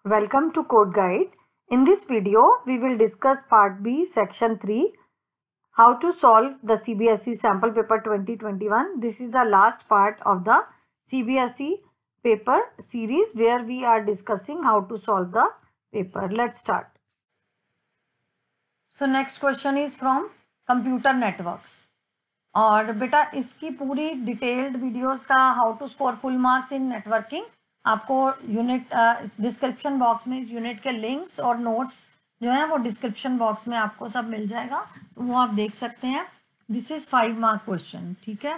Welcome to Code Guide. In this video, we will discuss Part B, Section 3, how to solve the CBSE Sample Paper 2021. This is the last part of the CBSE paper series where we are discussing how to solve the paper. Let's start. So next question is from Computer Networks. और बेटा इसकी पूरी detailed videos का how to score full marks in networking आपको unit description box में इस unit के links और नोट्स जो है वो डिस्क्रिप्शन बॉक्स में आपको सब मिल जाएगा, तो वो आप देख सकते हैं. This is 5 mark question. ठीक है,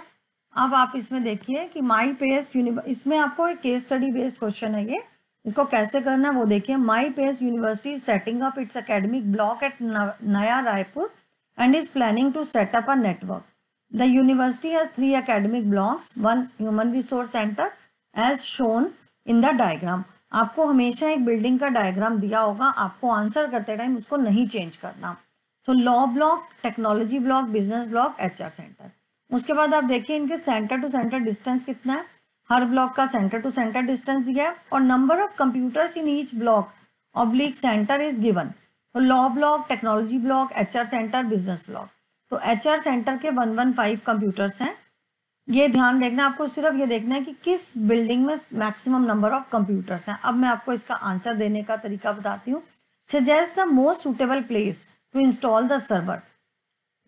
अब आप इसमें देखिए कि माई पेस इसमें आपको एक केस स्टडी बेस्ड क्वेश्चन है. ये इसको कैसे करना है वो देखिए. My pace university setting up its academic block at Naya Raipur and is planning to set up a network. The university has 3 academic blocks, 1 human resource center as shown in the diagram. आपको हमेशा एक बिल्डिंग का diagram दिया होगा, आपको answer करते time उसको नहीं चेंज करना. तो law block, technology block, business block, HR centre. उसके बाद आप देखिए इनके सेंटर टू सेंटर डिस्टेंस कितना है. हर ब्लॉक का सेंटर टू सेंटर डिस्टेंस दिया है और number of computers in each block oblique centre is given. तो law block, technology block, HR centre, business block. तो एचआर सेंटर के 115 कंप्यूटर्स हैं. ये ध्यान देखना, आपको सिर्फ ये देखना है कि किस बिल्डिंग में मैक्सिमम नंबर ऑफ कंप्यूटर्स हैं. अब मैं आपको इसका आंसर देने का तरीका बताती हूँ. Suggest the most suitable place to install the server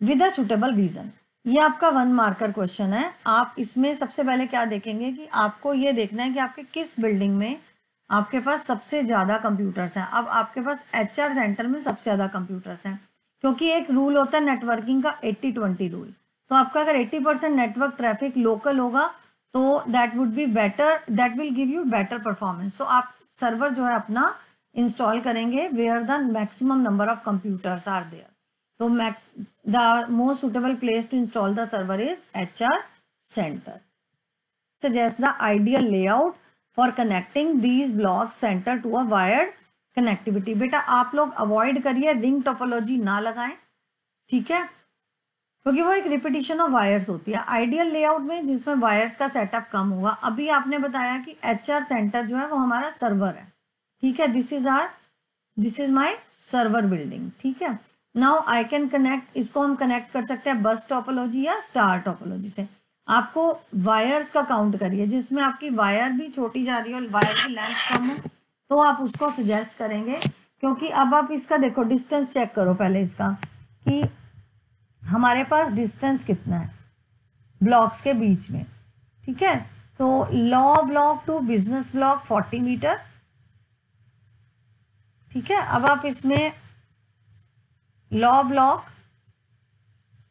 with a suitable reason. ये आपका 1 मार्कर क्वेश्चन है. आप इसमें सबसे पहले क्या देखेंगे कि आपको ये देखना है कि आपके किस बिल्डिंग में आपके पास सबसे ज़्यादा कंप्यूटर्स हैं. अब आपके पास एचआर सेंटर में सबसे ज़्यादा कंप्यूटर्स हैं, क्योंकि एक रूल होता है नेटवर्किंग का 80-20 रूल. तो आपका अगर 80% नेटवर्क ट्रैफिक लोकल होगा तो that would be better, that will give you better performance. तो आप सर्वर जो है अपना इंस्टॉल करेंगे where the maximum number of computers are there. तो the most suitable place to install the server is HR centre. Suggest the ideal layout for connecting these block centre to a wired connectivity. बेटा आप लोग avoid करिए, ring topology ना लगाएं. ठीक है, क्योंकि वो एक रिपीटिशन ऑफ वायर्स होती है. आइडियल लेआउट में जिसमें वायर्स का सेटअप कम होगा. अभी आपने बताया कि एचआर सेंटर जो है वो हमारा सर्वर है. ठीक है, this is my server building. ठीक है, नाउ आई कैन कनेक्ट, इसको हम कनेक्ट कर सकते हैं बस टोपोलॉजी या स्टार टोपोलॉजी से. आपको वायर्स का काउंट करिए, जिसमें आपकी वायर भी छोटी जा रही हो, वायर की लेंथ कम हो, तो आप उसको सजेस्ट करेंगे. क्योंकि अब आप इसका देखो डिस्टेंस चेक करो पहले इसका कि हमारे पास डिस्टेंस कितना है ब्लॉक्स के बीच में. ठीक है, तो law block to business block 40 metre. ठीक है, अब आप इसमें लॉ ब्लॉक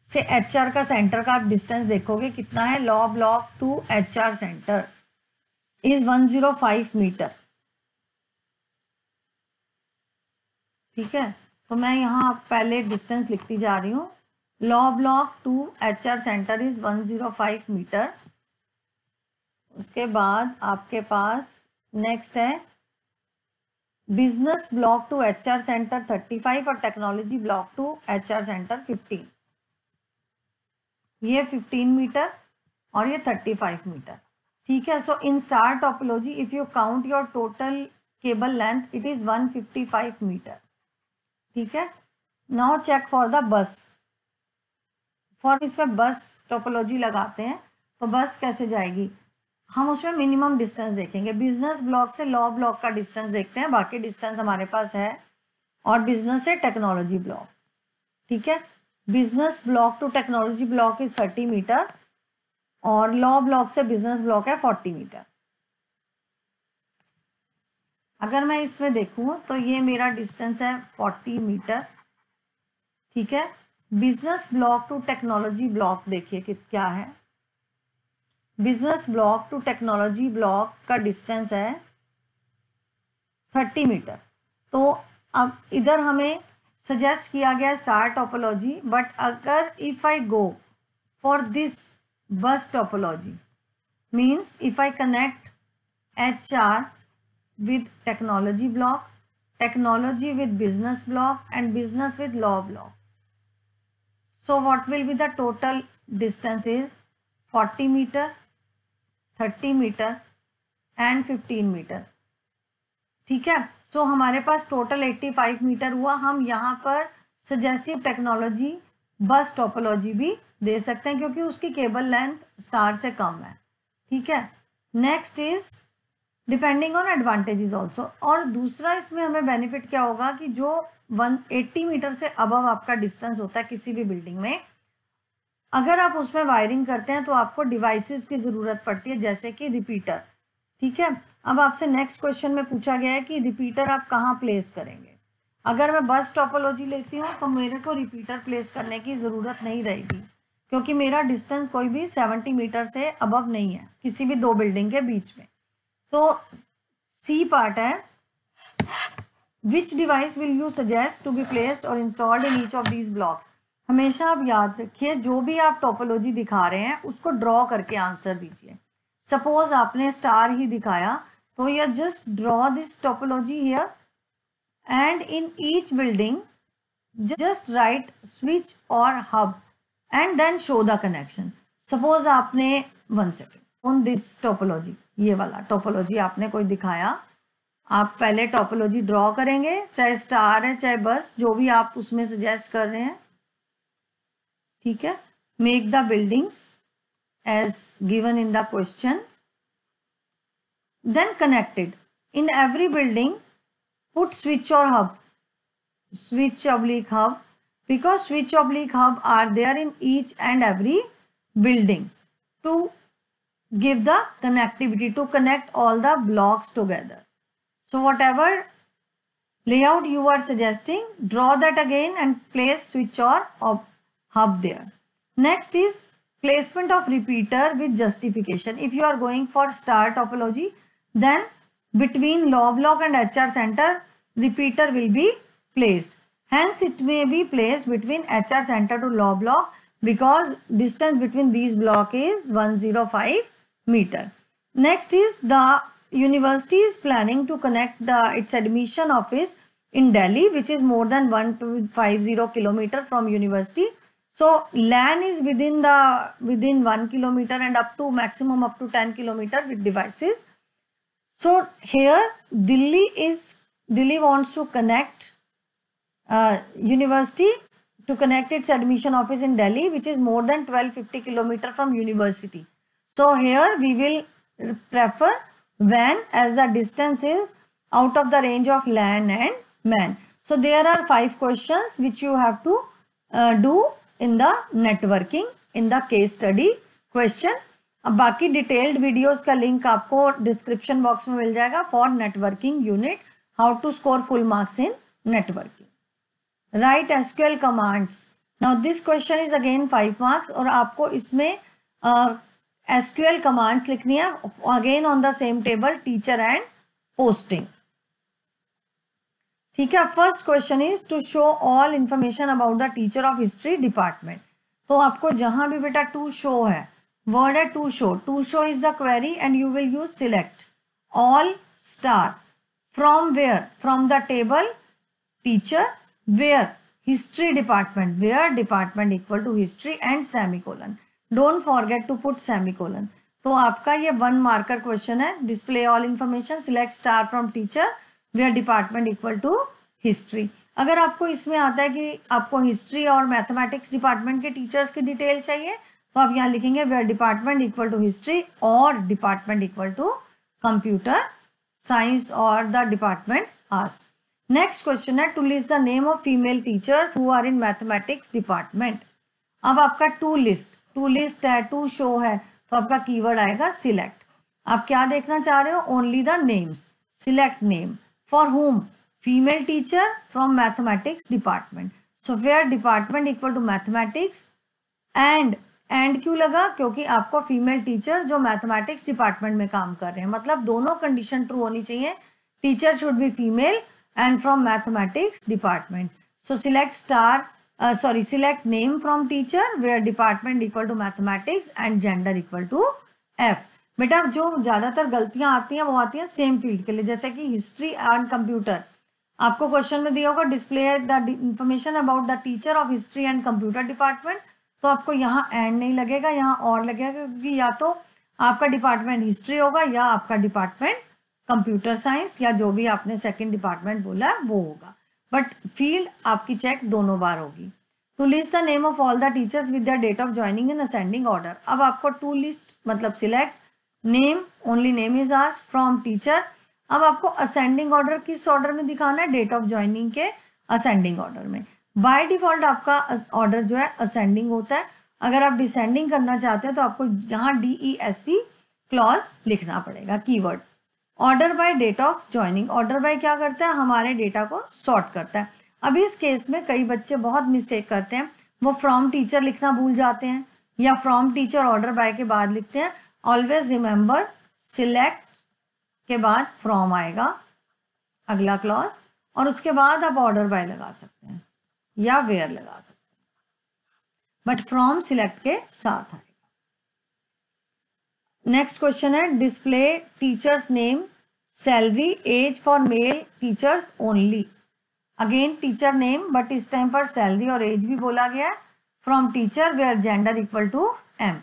से एचआर का सेंटर का आप डिस्टेंस देखोगे कितना है. Law block to HR centre is 105 metre. ठीक है, तो मैं यहाँ पहले डिस्टेंस लिखती जा रही हूँ. Law block to HR centre is 105 metre. उसके बाद आपके पास नेक्स्ट है business block to HR centre 35 और technology block to HR centre 15. ये 15 मीटर और ये 35 मीटर. ठीक है, so in star topology if you count your total cable length it is 155 metre. ठीक है, now check for the bus. For इसमें bus topology लगाते हैं तो बस कैसे जाएगी, हम उसमें मिनिमम डिस्टेंस देखेंगे. बिजनेस ब्लॉक से लॉ ब्लॉक का डिस्टेंस देखते हैं, बाकी डिस्टेंस हमारे पास है. और बिजनेस से टेक्नोलॉजी ब्लॉक. ठीक है, business block to technology block is 30 metre और लॉ ब्लॉक से बिजनेस ब्लॉक है 40 मीटर. अगर मैं इसमें देखूं तो ये मेरा डिस्टेंस है 40 मीटर. ठीक है, business block to technology block देखिए कि क्या है. Business block to technology block का डिस्टेंस है 30 मीटर. तो अब इधर हमें सजेस्ट किया गया स्टार टोपोलॉजी, बट अगर if I go for this बस topology means if I connect HR with technology block, technology with business block and business with law block. So what will be the total distance is 40 meter, 30 meter and 15 meter. ठीक है, सो हमारे पास total 85 metre हुआ। हम यहाँ पर suggestive technology बस topology भी दे सकते हैं क्योंकि उसकी केबल लेंथ स्टार से कम है। ठीक है, next is depending on advantages also. और दूसरा इसमें हमें बेनिफिट क्या होगा कि जो 180 मीटर से अबव आपका डिस्टेंस होता है किसी भी बिल्डिंग में, अगर आप उसमें वायरिंग करते हैं तो आपको डिवाइसेस की ज़रूरत पड़ती है जैसे कि रिपीटर। ठीक है, अब आपसे नेक्स्ट क्वेश्चन में पूछा गया है कि रिपीटर आप कहाँ प्लेस करेंगे। अगर मैं बस टोपोलॉजी लेती हूँ तो मेरे को रिपीटर प्लेस करने की ज़रूरत नहीं रहेगी क्योंकि मेरा डिस्टेंस कोई भी 70 मीटर से अबव नहीं है किसी भी दो बिल्डिंग के बीच में। तो सी पार्ट है, which device will you suggest to be placed और installed in each of these blocks. हमेशा आप याद रखिए जो भी आप टोपोलॉजी दिखा रहे हैं उसको ड्रॉ करके आंसर दीजिए। सपोज आपने स्टार ही दिखाया तो you just draw this topology here and in each building just write switch और hub and then show the connection. Suppose आपने 1 सेकेंड ऑन दिस टोपोलॉजी, ये वाला टोपोलॉजी आपने कोई दिखाया, आप पहले टोपोलॉजी ड्रॉ करेंगे, चाहे स्टार है चाहे बस जो भी आप उसमें सजेस्ट कर रहे हैं। ठीक है, make the buildings as given in the question, then connected in every building put switch और hub, switch oblique hub, because switch oblique hub are there in each and every building to give the connectivity, to connect all the blocks together. So whatever layout you are suggesting, draw that again and place switch or hub there. Next is placement of repeater with justification. If you are going for star topology, then between low block and HR center repeater will be placed. Hence it may be placed between HR center to low block because distance between these block is 105 meter. Next is the university is planning to connect its admission office in Delhi, which is more than 150 kilometer from university. So LAN is within 1 kilometer and up to maximum up to 10 kilometer with devices. So here Delhi wants to connect university to connect its admission office in Delhi, which is more than 1250 kilometer from university. So here we will prefer WAN as the distance is out of the range of LAN and MAN. So there are 5 questions which you have to do in the networking in the case study question. अब बाकी detailed videos का link आपको description box में मिल जाएगा for networking unit, how to score full marks in networking. Write SQL commands. Now this question is again 5 marks और आपको इसमें एसक्यूएल कमांड्स लिखनी है again on the same table teacher and posting. ठीक है, first question is to show all information about the teacher of history department. तो आपको जहां भी बेटा टू शो है, वर्ड है to show is the query and you will use select all star from where, from the table teacher, where history department, where department equal to history and semicolon, don't forget to put semicolon। तो आपका ये 1 marker question है। Display all information, select star from teacher, where department equal to history। अगर आपको इसमें आता है कि आपको हिस्ट्री और मैथमेटिक्स डिपार्टमेंट के टीचर्स की डिटेल चाहिए तो आप यहाँ लिखेंगे where department equal to history और department equal to computer science और the department asked। Next question है to list the name of female teachers who are in mathematics department. अब आपका टू लिस्ट है, टू शो है तो आपका keyword आएगा सिलेक्ट। आप क्या देखना चाह रहे हो, only the names, select name for whom, female teacher from mathematics department. So where department equal to mathematics and क्यों लगा, क्योंकि आपको फीमेल टीचर जो मैथमेटिक्स डिपार्टमेंट में काम कर रहे हैं, मतलब दोनों कंडीशन ट्रू होनी चाहिए। Teacher should be female and from mathematics department. So select name from teacher where department equal to mathematics and gender equal to F। बेटा जो ज्यादातर गलतियां आती हैं वो आती हैं सेम फील्ड के लिए, जैसे कि हिस्ट्री एंड कंप्यूटर। आपको क्वेश्चन में दिया होगा display the information about the teacher of history and computer department, तो आपको यहाँ एंड नहीं लगेगा, यहाँ और लगेगा क्योंकि या तो आपका डिपार्टमेंट हिस्ट्री होगा या आपका डिपार्टमेंट कंप्यूटर साइंस या जो भी आपने सेकंड डिपार्टमेंट बोला है वो होगा, बट फील्ड आपकी चेक दोनों बार होगी। To list the name of all the teachers with the date of joining in ascending order. अब आपको टू लिस्ट मतलब select name, only name is asked from teacher. अब आपको असेंडिंग ऑर्डर किस ऑर्डर में दिखाना है, डेट ऑफ ज्वाइनिंग के असेंडिंग ऑर्डर में। बाय डिफॉल्ट आपका ऑर्डर जो है असेंडिंग होता है। अगर आप डिसेंडिंग करना चाहते हैं तो आपको यहाँ DESC क्लॉज लिखना पड़ेगा, keyword. Order by date of joining, order by क्या करता है, हमारे डेटा को सॉर्ट करता है। अभी इस केस में कई बच्चे बहुत मिस्टेक करते हैं, वो फ्रॉम टीचर लिखना भूल जाते हैं या फ्रॉम टीचर ऑर्डर बाय के बाद लिखते हैं। ऑलवेज रिमेंबर सिलेक्ट के बाद फ्रॉम आएगा अगला क्लॉज, और उसके बाद आप ऑर्डर बाय लगा सकते हैं या वेयर लगा सकते हैं, बट फ्रॉम सिलेक्ट के साथ आएगा। नेक्स्ट क्वेश्चन है display teachers name, salary, age for male teachers only. Again teacher name, but इस टाइम पर सैलरी और एज भी बोला गया है। From teacher where gender equal to M।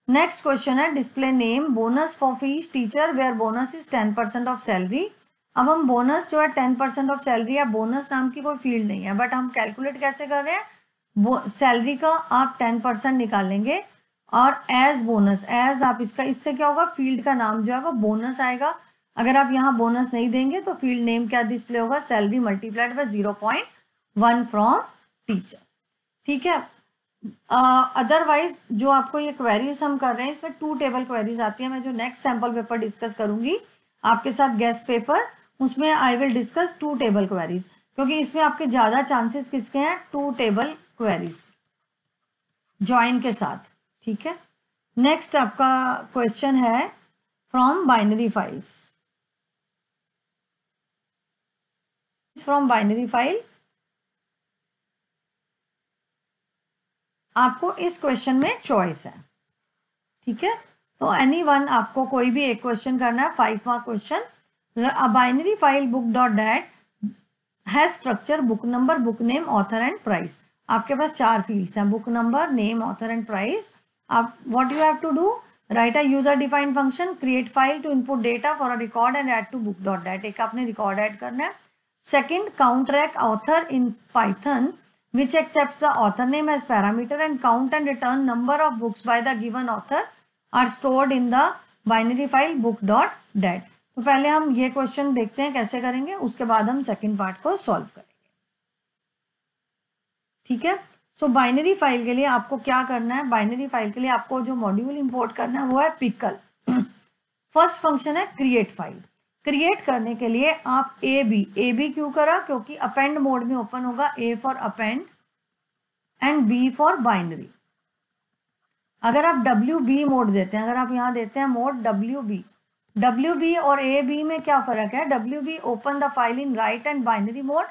Next question है display name bonus for fees teacher where bonus is 10% of salary. अब हम बोनस जो है 10% ऑफ सैलरी है, बोनस नाम की कोई फील्ड नहीं है, बट हम कैलकुलेट कैसे कर रहे हैं, सैलरी का आप 10% निकालेंगे और एज बोनस, एज आप इसका, इससे क्या होगा, फील्ड का नाम जो है वो बोनस आएगा। अगर आप यहाँ बोनस नहीं देंगे तो फील्ड नेम क्या डिस्प्ले होगा, salary multiplied by 0.1 from teacher. ठीक है। अदरवाइज जो आपको ये क्वेरीज हम कर रहे हैं इसमें 2 टेबल क्वेरीज आती है। मैं जो नेक्स्ट सैंपल पेपर डिस्कस करूंगी आपके साथ गेस्ट पेपर, उसमें I will discuss 2 table queries, क्योंकि इसमें आपके ज्यादा चांसेस किसके हैं, 2 टेबल क्वेरीज ज्वाइन के साथ। ठीक है। नेक्स्ट आपका क्वेश्चन है from binary files. From binary file आपको इस क्वेश्चन में चॉइस है। ठीक है। तो एनी वन आपको कोई भी एक क्वेश्चन करना है, 5 mark question. A binary file book dot dat has structure book number, book name, author and price. आपके पास 4 फील्ड्स हैं, book number, name, author and price. आप what you have to do, write a user defined function, create file to input data for a record and add to book dot dat. एक आपने record add करना है। Second, count rec author in Python which accepts the author name as parameter and count and return number of books by the given author are stored in the binary file book.dat। तो पहले हम ये question देखते हैं कैसे करेंगे, उसके बाद हम सेकंड पार्ट को सॉल्व करेंगे। ठीक है। सो बाइनरी फाइल के लिए आपको क्या करना है, बाइनरी फाइल के लिए आपको जो मॉड्यूल इंपोर्ट करना है वो है पिकल। फर्स्ट फंक्शन है क्रिएट फाइल। क्रिएट करने के लिए आप ए बी क्यों करा, क्योंकि अपेंड मोड में ओपन होगा, A for append and B for binary. अगर आप WB मोड देते हैं, अगर आप यहां देते हैं मोड WB और AB में क्या फर्क है, WB open the file in right and binary mode,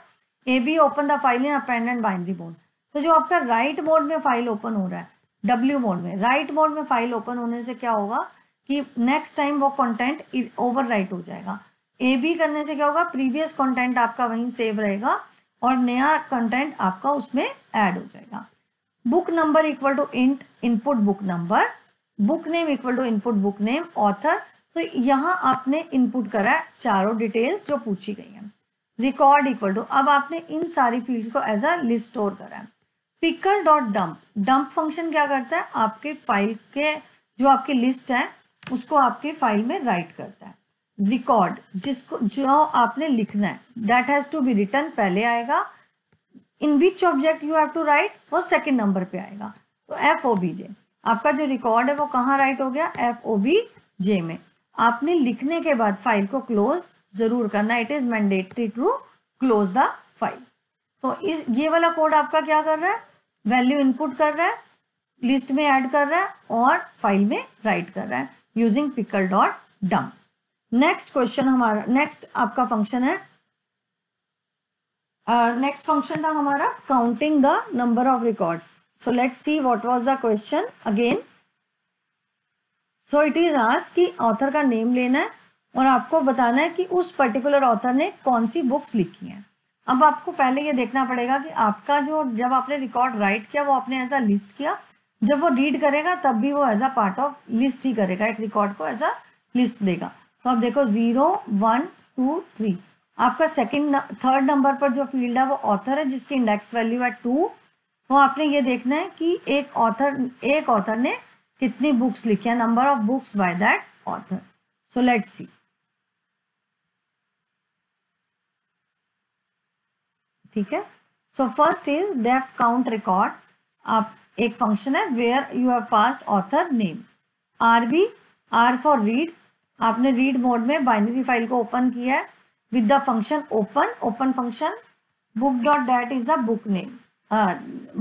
AB open the file in append and binary mode. तो जो आपका राइट मोड में फाइल ओपन हो रहा है, W मोड में, राइट मोड में फाइल ओपन होने से क्या होगा कि नेक्स्ट टाइम वो कंटेंट ओवर राइट हो जाएगा। AB करने से क्या होगा, प्रीवियस कंटेंट आपका वहीं सेव रहेगा और नया कंटेंट आपका उसमें ऐड हो जाएगा। Book number equal to int input book number, book name equal to input book name, author. तो यहाँ आपने इनपुट करा है चारों डिटेल्स जो पूछी गई हैं। रिकॉर्ड इक्वल टू, अब आपने इन सारी फील्ड्स को एज अ लिस्ट स्टोर करा है। Pickle dot dump, dump function क्या करता है, आपके फाइल के जो आपकी लिस्ट है उसको आपके फाइल में राइट करता है। रिकॉर्ड, जिसको जो आपने लिखना है, that has to be written पहले आएगा। In which object you have to write, वो सेकंड नंबर पे आएगा। तो FOBJ, आपका जो रिकॉर्ड है वो कहाँ राइट हो गया, FOBJ में। आपने लिखने के बाद फाइल को क्लोज जरूर करना, it is mandatory to close the file. तो इस ये वाला कोड आपका क्या कर रहा है, वैल्यू इनपुट कर रहा है, लिस्ट में ऐड कर रहा है और फाइल में राइट कर रहा है using pickle dot dump. Next question हमारा, नेक्स्ट आपका फंक्शन है, नेक्स्ट फंक्शन था हमारा counting the number of records. So let's see what was the question again. So it is asked कि ऑथर का नेम लेना है और आपको बताना है कि उस पर्टिकुलर ऑथर ने कौन सी बुक्स लिखी हैं। अब आपको पहले ये देखना पड़ेगा कि आपका जो, जब आपने रिकॉर्ड राइट किया वो आपने एज अ लिस्ट किया, जब वो रीड करेगा तब भी वो as a part of list ही करेगा, एक रिकॉर्ड को एज अ लिस्ट देगा। तो अब देखो 0 1 2 3, आपका थर्ड नंबर पर जो फील्ड है वो ऑथर है जिसकी इंडेक्स वैल्यू है 2। तो आपने ये देखना है कि एक ऑथर ने कितनी बुक्स लिखी है, number of books by that author. So let's see. ठीक है, so first is def count record. आप एक फंक्शन है where you have passed author name. RB, R for read, आपने रीड मोड में बाइनरी फाइल को ओपन किया है with the function open function. Book dot dat is the book name,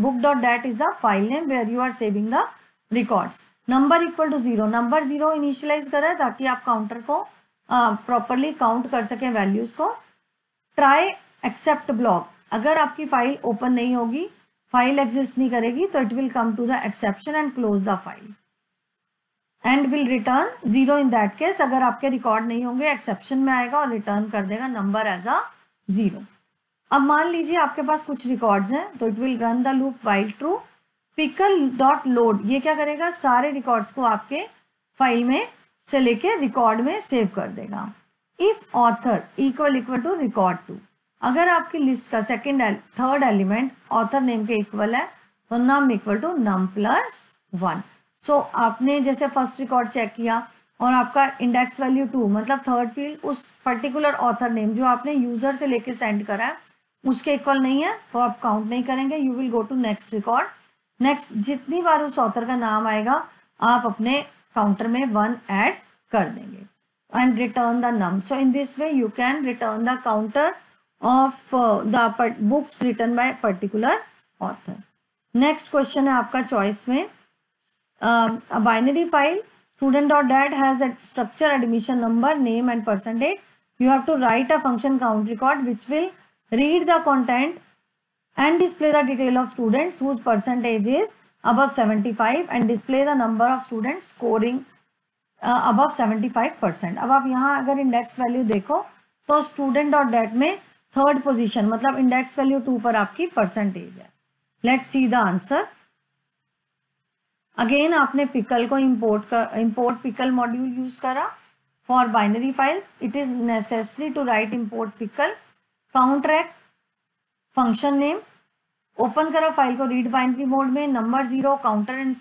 book dot dat is the file name where you are saving the records. Number equal to 0, number 0 initialise करा है ताकि आप counter को properly count कर सकें values को। Try except block, अगर आपकी फाइल ओपन नहीं होगी, फाइल एग्जिस्ट नहीं करेगी, तो it will come to the exception and close the file and will return 0 in that case. अगर आपके रिकॉर्ड नहीं होंगे एक्सेप्शन में आएगा और रिटर्न कर देगा नंबर एज अ 0। अब मान लीजिए आपके पास कुछ रिकॉर्ड्स हैं, तो it will run the loop while true. Pickle dot load, ये क्या करेगा, सारे रिकॉर्ड्स को आपके फाइल में से लेके रिकॉर्ड में सेव कर देगा। If author equal to record 2, अगर आपकी लिस्ट का थर्ड एलिमेंट ऑथर नेम के इक्वल है तो num equal to num plus 1। So आपने जैसे फर्स्ट रिकॉर्ड चेक किया और आपका इंडेक्स वैल्यू 2, मतलब थर्ड फील्ड उस पर्टिकुलर ऑथर नेम जो आपने यूजर से लेके सेंड करा है उसके इक्वल नहीं है, तो आप काउंट नहीं करेंगे। You will go to next record. Next जितनी बार उस ऑथर का नाम आएगा आप अपने काउंटर में 1 ऐड कर देंगे and return the num. So in this way you can return the counter of the books written by particular author. Next question है आपका choice में, a binary file student.dat has a structure admission number, name and percentage. You have to write a function count record which will read the content and display the detail of students whose percentage is above 75 and display the number of students scoring above 75%. अब आप यहाँ अगर index value देखो तो student.dat में third position, मतलब index value 2 पर आपकी परसेंटेज है। Let's see the answer. Again आपने पिकल को इंपोर्ट पिकल मॉड्यूल यूज करा for binary files. It is necessary to write import pickle. Count rec function name, open करा फाइल को रीड बाइनरी मोड में, number 0 counter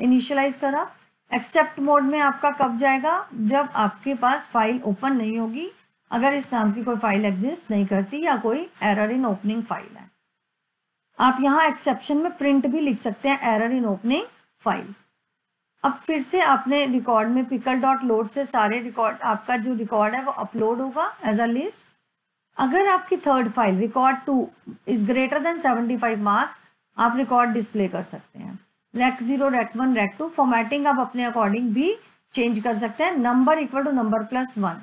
initialize करा। Except mode में आपका कब जाएगा, जब आपके पास फाइल ओपन नहीं होगी, अगर इस नाम की कोई फाइल एग्जिस्ट नहीं करती या कोई एरर इन ओपनिंग फाइल है। आप यहाँ एक्सेप्शन में प्रिंट भी लिख सकते हैं एरर इन ओपनिंग फाइल। अब फिर से आपने रिकॉर्ड में पिकल डॉट लोड से सारे रिकॉर्ड, आपका जो रिकॉर्ड है वो अपलोड होगा एज अ लिस्ट। अगर आपकी third file record 2 is greater than 75 marks, आप रिकॉर्ड डिस्प्ले कर सकते हैं। रैक 0, रैक 1, रैक 2 फॉर्मेटिंग आप अपने अकॉर्डिंग भी चेंज कर सकते हैं। Number equal to number plus 1,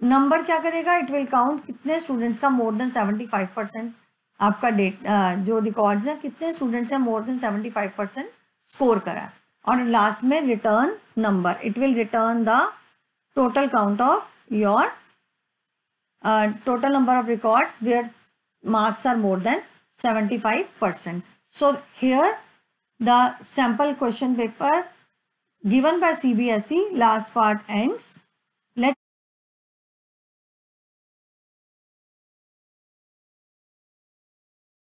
number क्या करेगा, इट विल काउंट कितने स्टूडेंट्स का मोर देन 75% आपका जो रिकॉर्ड्स हैं, कितने स्टूडेंट्स हैं मोर देन 75% स्कोर करा। और लास्ट में return number, it will return the total count of your total number of records where marks are more than 75%. So here the sample question paper given by CBSE last part ends.